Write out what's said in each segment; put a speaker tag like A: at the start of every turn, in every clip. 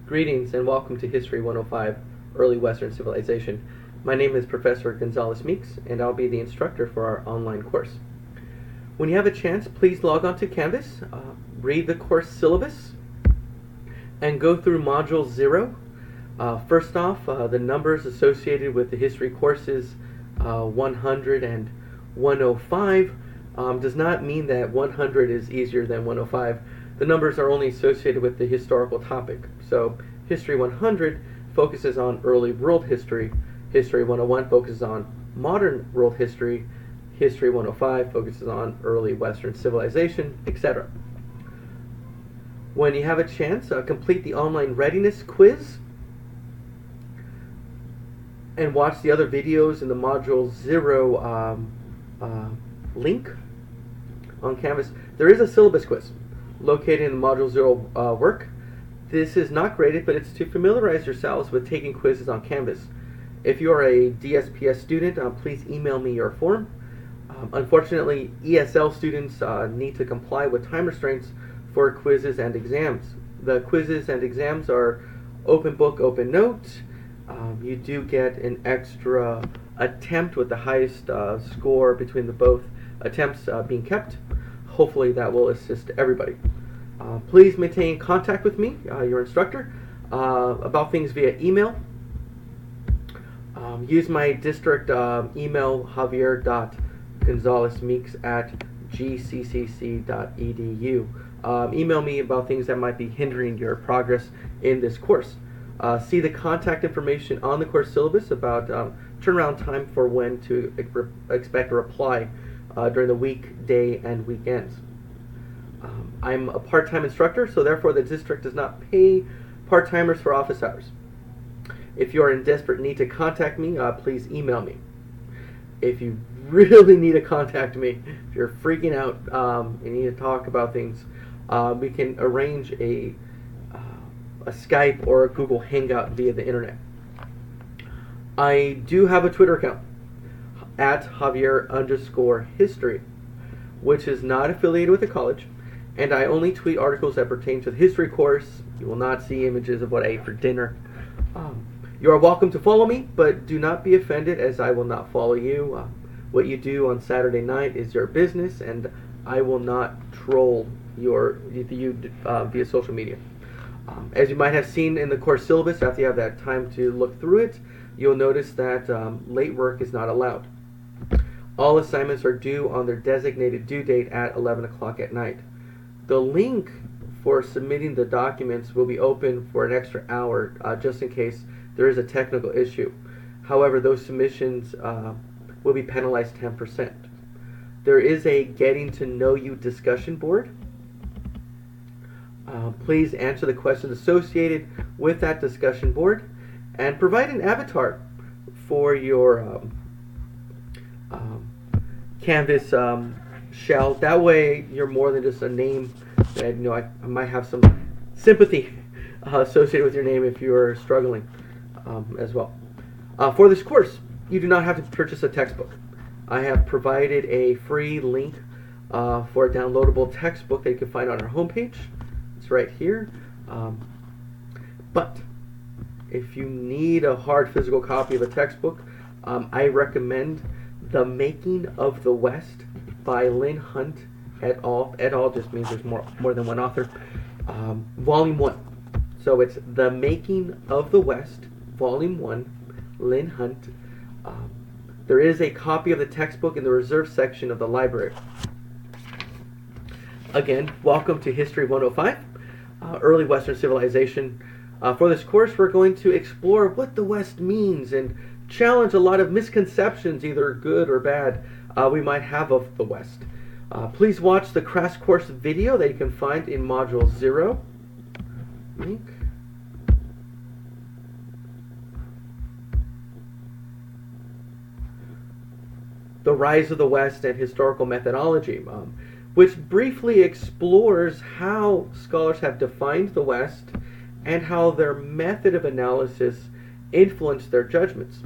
A: Greetings and welcome to History 105, Early Western Civilization. My name is Professor Gonzalez-Meeks, and I'll be the instructor for our online course. When you have a chance, please log on to Canvas, read the course syllabus, and go through Module 0. First off, the numbers associated with the history courses 100 and 105 does not mean that 100 is easier than 105. The numbers are only associated with the historical topic. So History 100 focuses on early world history, History 101 focuses on modern world history, History 105 focuses on early Western civilization, etc. When you have a chance, complete the online readiness quiz and watch the other videos in the Module 0 link on Canvas. There is a syllabus quiz located in the Module 0 work. This is not graded, but it's to familiarize yourselves with taking quizzes on Canvas. If you are a DSPS student, please email me your form. Unfortunately, ESL students need to comply with time restraints for quizzes and exams. The quizzes and exams are open book, open note. You do get an extra attempt with the highest score between the both attempts being kept. Hopefully that will assist everybody. Please maintain contact with me, your instructor, about things via email. Use my district email, javier.gonzalezmeeks@gccc.edu. Email me about things that might be hindering your progress in this course. See the contact information on the course syllabus about turnaround time for when to expect a reply during the weekday and weekends. I'm a part-time instructor, so therefore the district does not pay part-timers for office hours. If you are in desperate need to contact me, please email me. If you really need to contact me, if you're freaking out and you need to talk about things, we can arrange a Skype or a Google Hangout via the internet. I do have a Twitter account at Javier_history, which is not affiliated with the college, and I only tweet articles that pertain to the history course. You will not see images of what I ate for dinner. You are welcome to follow me, but do not be offended as I will not follow you. What you do on Saturday night is your business, and I will not troll you via social media. As you might have seen in the course syllabus, after you have that time to look through it, you'll notice that late work is not allowed. All assignments are due on their designated due date at 11 o'clock at night. The link for submitting the documents will be open for an extra hour just in case there is a technical issue. However, those submissions will be penalized 10%. There is a getting to know you discussion board. Please answer the questions associated with that discussion board and provide an avatar for your Canvas shell. That way you're more than just a name. And, I might have some sympathy associated with your name if you're struggling as well. For this course, you do not have to purchase a textbook. I have provided a free link for a downloadable textbook that you can find on our homepage. It's right here. But if you need a hard physical copy of a textbook, I recommend The Making of the West by Lynn Hunt et al. Et al. Just means there's more than one author. Volume 1. So it's The Making of the West, Volume 1, Lynn Hunt. There is a copy of the textbook in the reserve section of the library. Again, welcome to History 105, Early Western Civilization. For this course, we're going to explore what the West means and challenge a lot of misconceptions, either good or bad, we might have of the West. Please watch the crash course video that you can find in Module 0. Link. The Rise of the West and Historical Methodology, which briefly explores how scholars have defined the West and how their method of analysis influenced their judgments.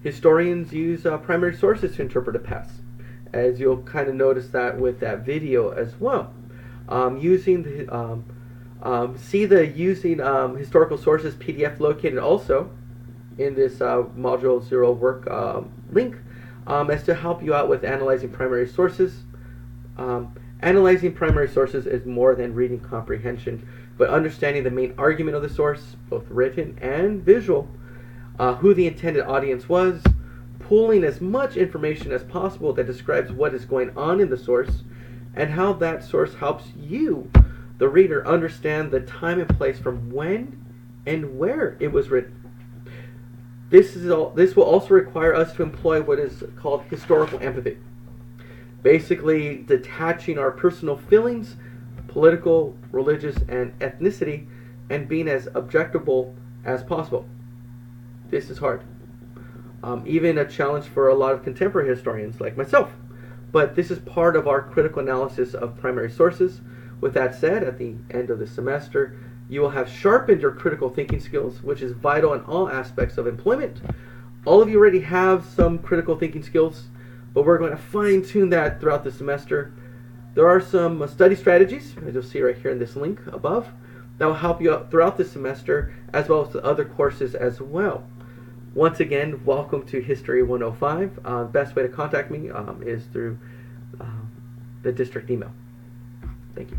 A: Historians use primary sources to interpret the past, as you'll kind of notice that with that video as well. Using See the using historical sources PDF located also in this Module 0 work link as to help you out with analyzing primary sources. Analyzing primary sources is more than reading comprehension, but understanding the main argument of the source, both written and visual, who the intended audience was, pulling as much information as possible that describes what is going on in the source, and how that source helps you, the reader, understand the time and place from when and where it was written. This will also require us to employ what is called historical empathy. Basically, detaching our personal feelings, political, religious, and ethnicity, and being as objectable as possible. This is hard. Even a challenge for a lot of contemporary historians like myself. But this is part of our critical analysis of primary sources. With that said, at the end of the semester, you will have sharpened your critical thinking skills, which is vital in all aspects of employment. All of you already have some critical thinking skills, but we're going to fine-tune that throughout the semester. There are some study strategies, as you'll see right here in this link above, that will help you out throughout the semester, as well as the other courses as well. Once again, welcome to History 105. Best way to contact me is through the district email. Thank you.